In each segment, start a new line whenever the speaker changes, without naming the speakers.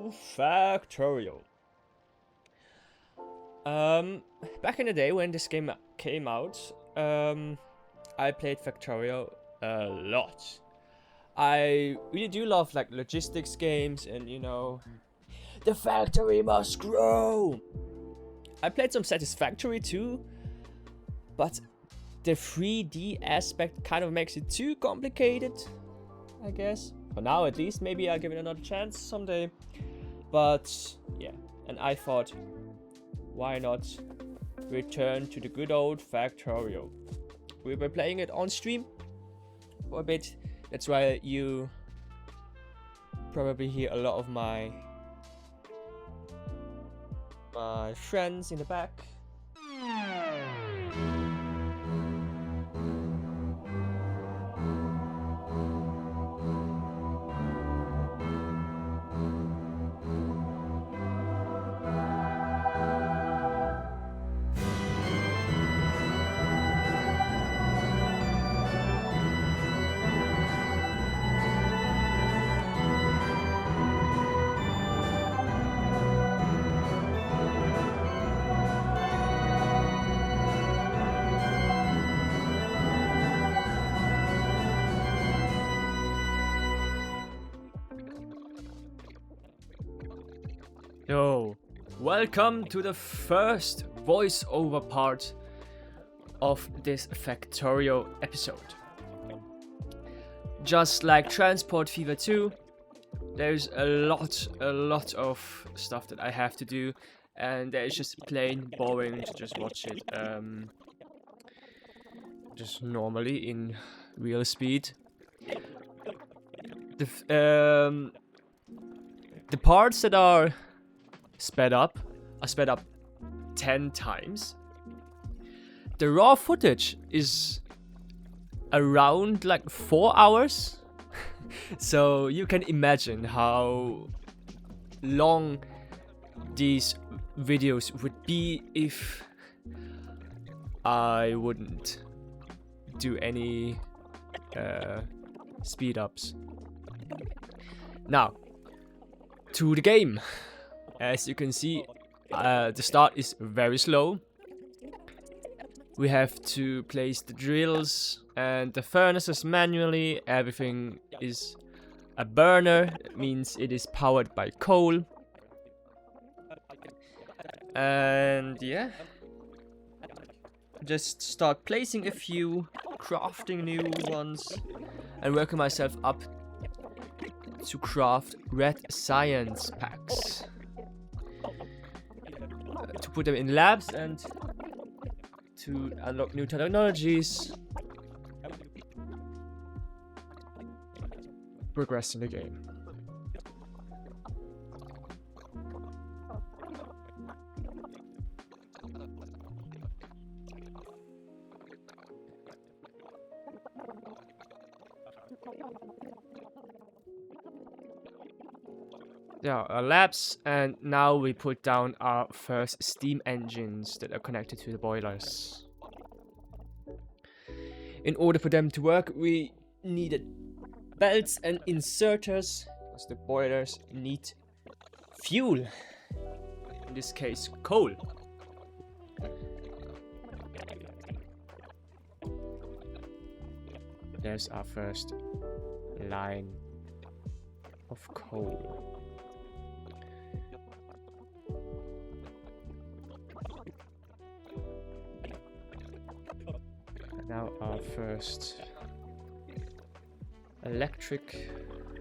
to Factorio. Back in the day when this game came out, I played Factorio a lot. I really do love like logistics games and the factory must grow. I played some Satisfactory too, but the 3D aspect kind of makes it too complicated, I guess. For now at least, maybe I'll give it another chance someday. But yeah, and I thought, why not return to the good old Factorio? We were playing it on stream for a bit. That's why you probably hear a lot of my friends in the back. Yo, welcome to the first voiceover part of this Factorio episode. Just like Transport Fever 2, there's a lot of stuff that I have to do, and it's just plain boring to just watch it just normally in real speed. The parts that are sped up 10 times. The raw footage is around like 4 hours. So you can imagine how long these videos would be if I wouldn't do any speed ups. Now, to the game. As you can see, the start is very slow. We have to place the drills and the furnaces manually. Everything is a burner. It means it is powered by coal. And yeah, just start placing a few, crafting new ones, and working myself up to craft red science packs. To put them in labs and to unlock new technologies, progress in the game. Yeah, our labs, and now we put down our first steam engines that are connected to the boilers. In order for them to work, we needed belts and inserters, because the boilers need fuel. In this case, coal. There's our first line of coal. Now our first electric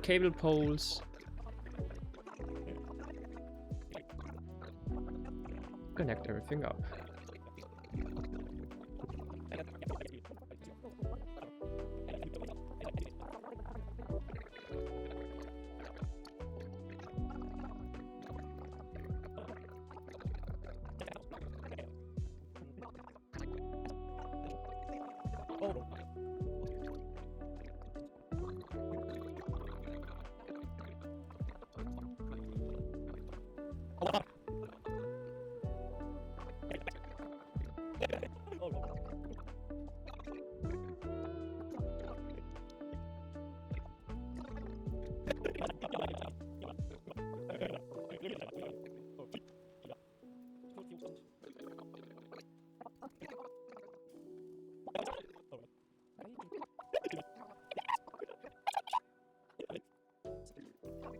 cable poles. Connect everything up.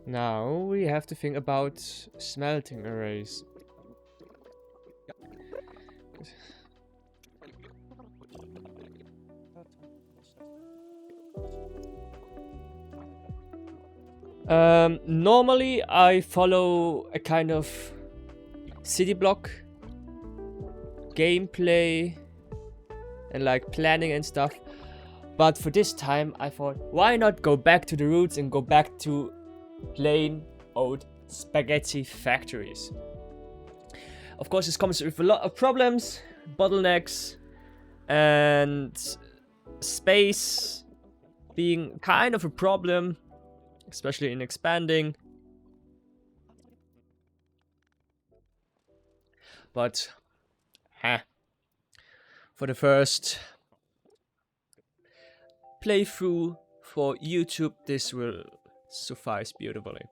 Now we have to think about smelting arrays. Normally I follow a kind of city block gameplay and like planning and stuff. But for this time I thought, why not go back to the roots and go back to plain old spaghetti factories. Of course, this comes with a lot of problems, bottlenecks, and space being kind of a problem, especially in expanding. But, for the first playthrough for YouTube, this will suffice beautifully.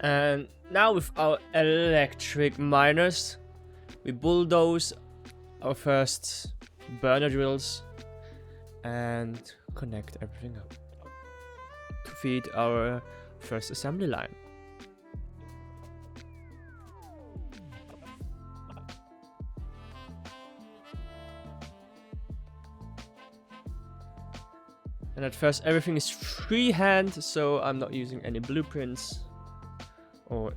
And now with our electric miners, we bulldoze our first burner drills and connect everything up to feed our first assembly line. And at first everything is freehand, so I'm not using any blueprints or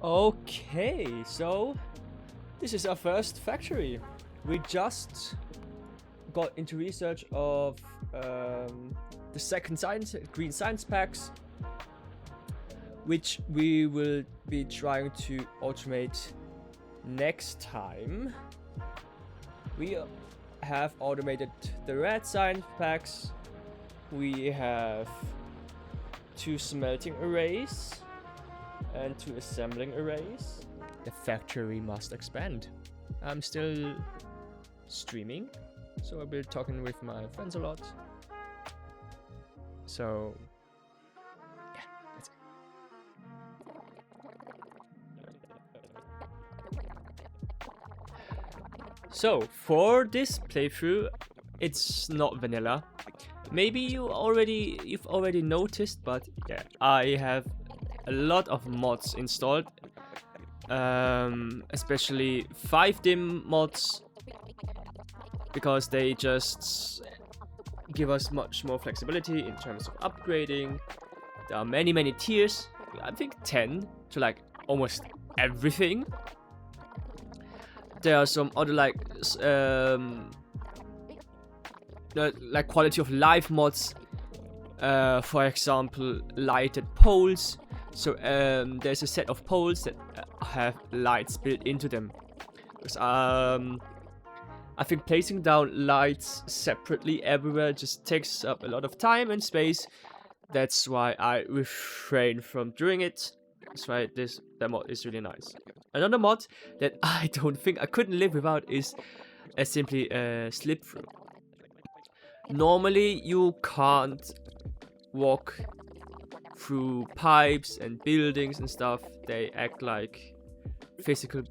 Okay, so this is our first factory. We just got into research of the second science, green science packs, which we will be trying to automate next time. We have automated the red science packs. We have 2 smelting arrays and 2 assembling arrays. The factory must expand. I'm still streaming, so I'll be talking with my friends a lot. So yeah, that's it. So for this playthrough, it's not vanilla. Maybe you've already noticed, but yeah, I have a lot of mods installed, especially 5dim mods, because they just give us much more flexibility in terms of upgrading. There are many tiers, I think 10 to like almost everything. There are some other like quality of life mods, for example lighted poles. So there's a set of poles that have lights built into them, because I think placing down lights separately everywhere just takes up a lot of time and space. That's why I refrain from doing it. That's why that mod is really nice. Another mod that I don't think I couldn't live without is simply a slip through. Normally you can't walk through pipes and buildings and stuff. They act like physical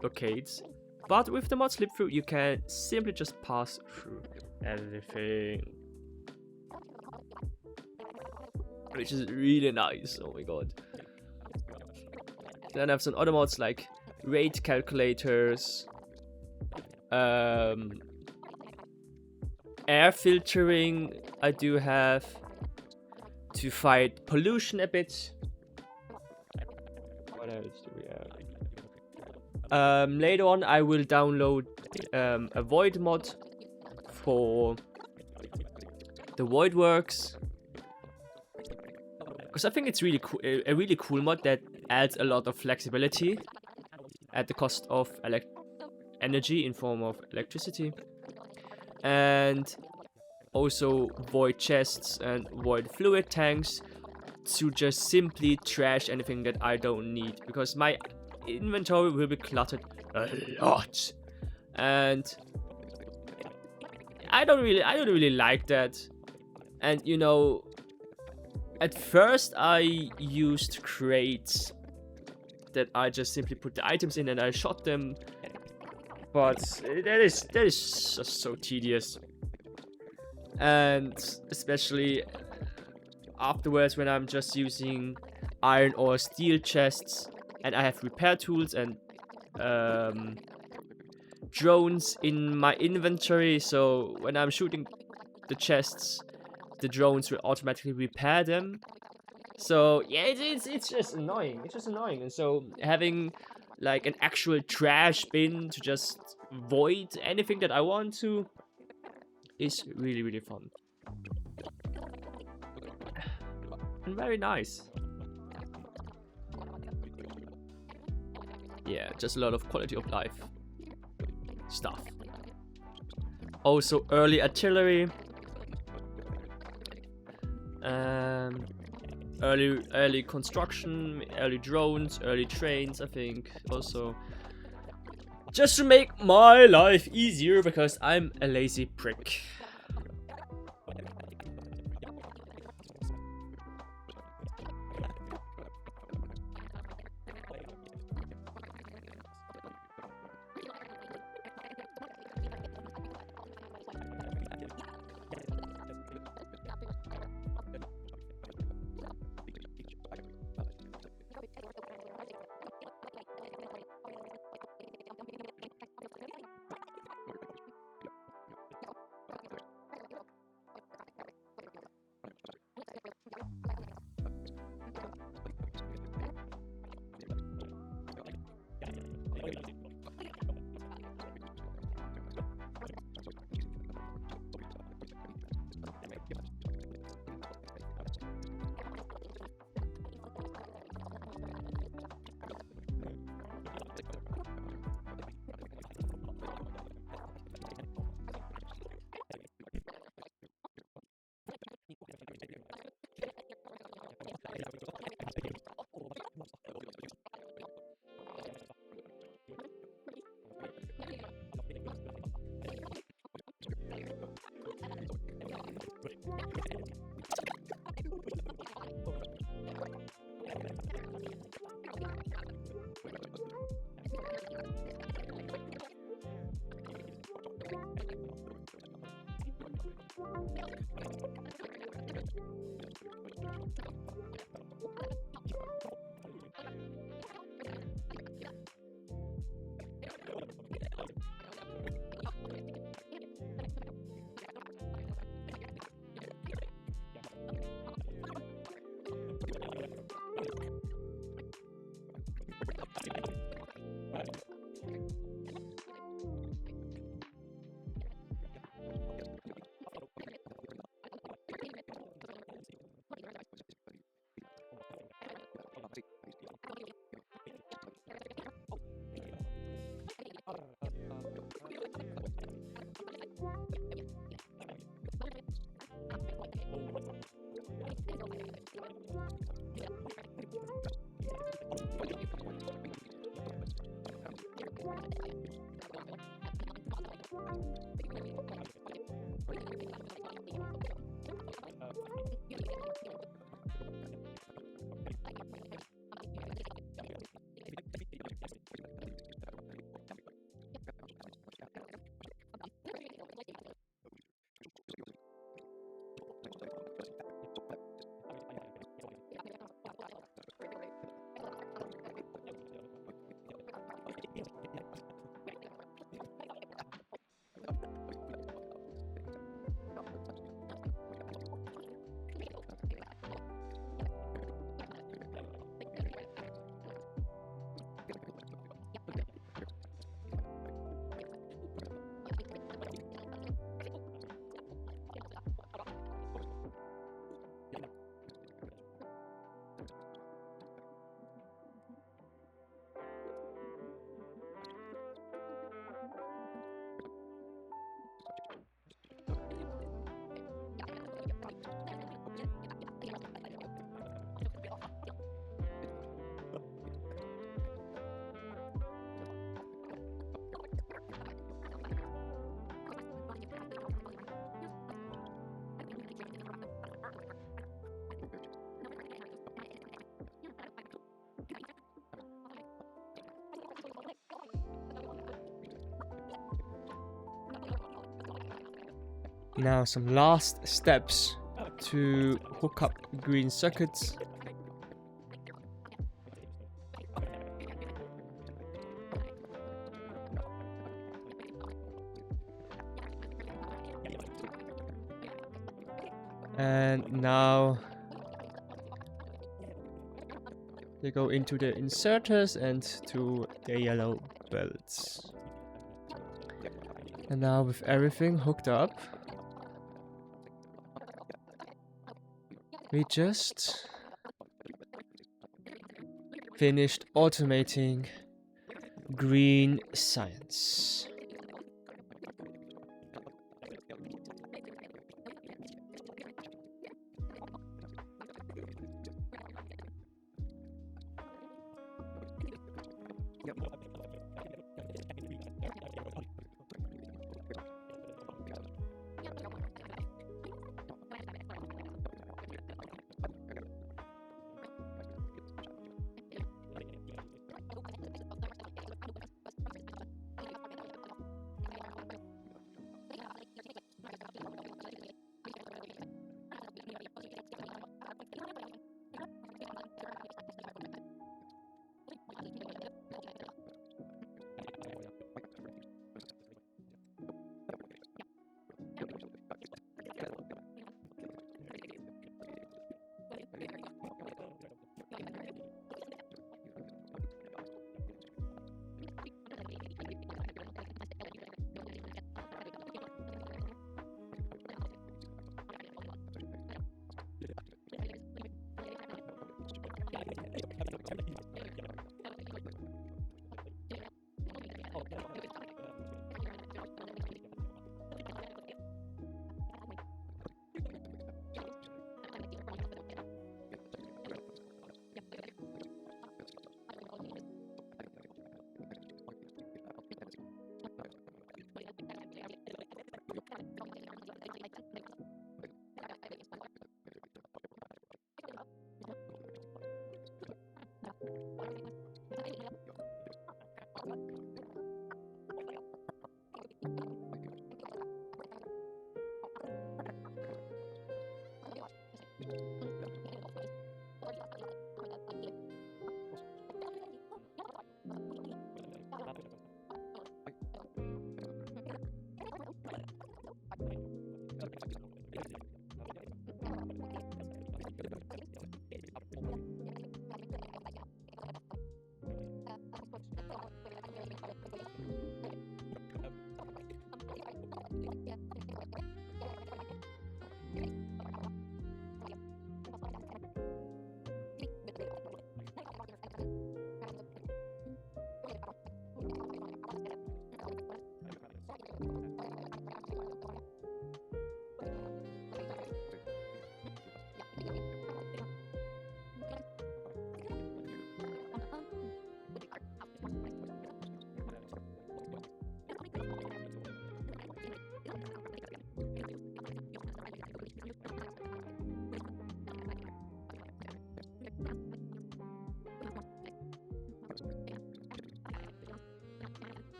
blockades. But with the mod slip through, you can simply just pass through everything, which is really nice. Oh my god. Then I have some other mods like rate calculators, air filtering. I do have to fight pollution a bit. What else do we have? Later on I will download a void mod for the void works, because I think it's really cool, a really cool mod that adds a lot of flexibility at the cost of energy in form of electricity, and also void chests and void fluid tanks to just simply trash anything that I don't need, because my inventory will be cluttered a lot, and I don't really like that. And you know, at first I used crates that I just simply put the items in and I shot them, but that is just so tedious. And especially afterwards, when I'm just using iron or steel chests and I have repair tools and drones in my inventory, so when I'm shooting the chests, the drones will automatically repair them. So yeah, it's just annoying. It's just annoying. And so having like an actual trash bin to just void anything that I want to is really fun and very nice. Yeah, just a lot of quality of life stuff. Also early artillery, early construction, early drones, early trains, I think also, just to make my life easier, because I'm a lazy prick. Now some last steps to hook up green sockets. And now they go into the inserters and to the yellow belts. And now with everything hooked up, we just finished automating green science.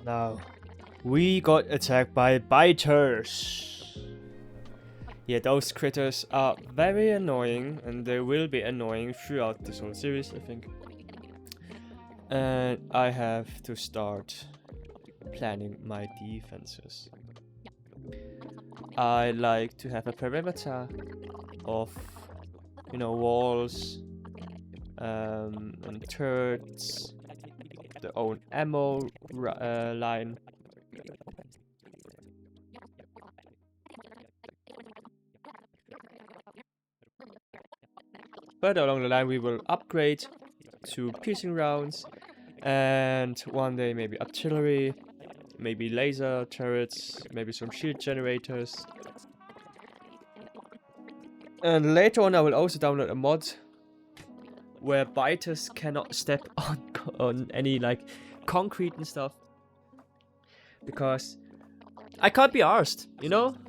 Now, we got attacked by biters. Yeah, those critters are very annoying, and they will be annoying throughout this whole series, I think. And I have to start planning my defenses. I like to have a perimeter of, walls, and turrets, their own ammo line. But along the line we will upgrade to piercing rounds, and one day maybe artillery, maybe laser turrets, maybe some shield generators. And later on I will also download a mod where biters cannot step on any like concrete and stuff, because I can't be arsed,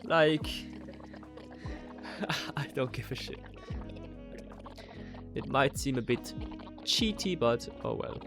like I don't give a shit. It might seem a bit cheaty, but oh well.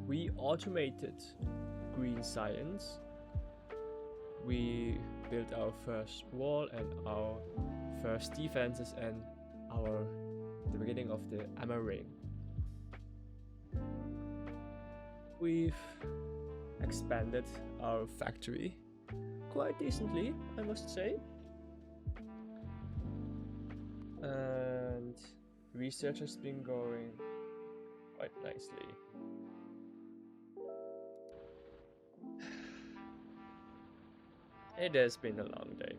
We automated green science. We built our first wall and our first defenses and the beginning of the ammo ring. We've expanded our factory quite decently, I must say. And research has been going quite nicely. It has been a long day.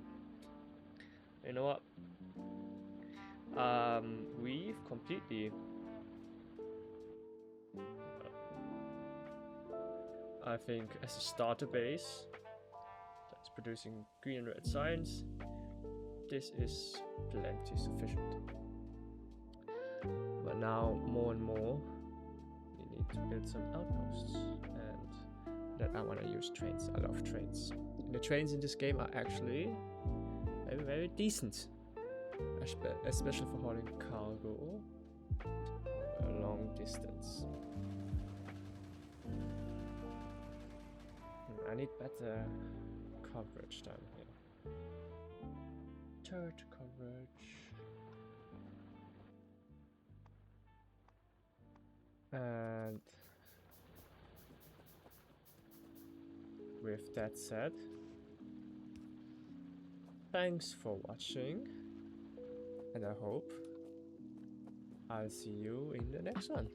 You know what? We've completely, I think, as a starter base that's producing green and red science, this is plenty sufficient. But now, more and more, we need to build some outposts, and that I want to use trains. I love trains. And the trains in this game are actually very, very decent, especially for hauling cargo a long distance. I need better coverage down here. Turret coverage. And with that said, thanks for watching, and I hope I'll see you in the next one.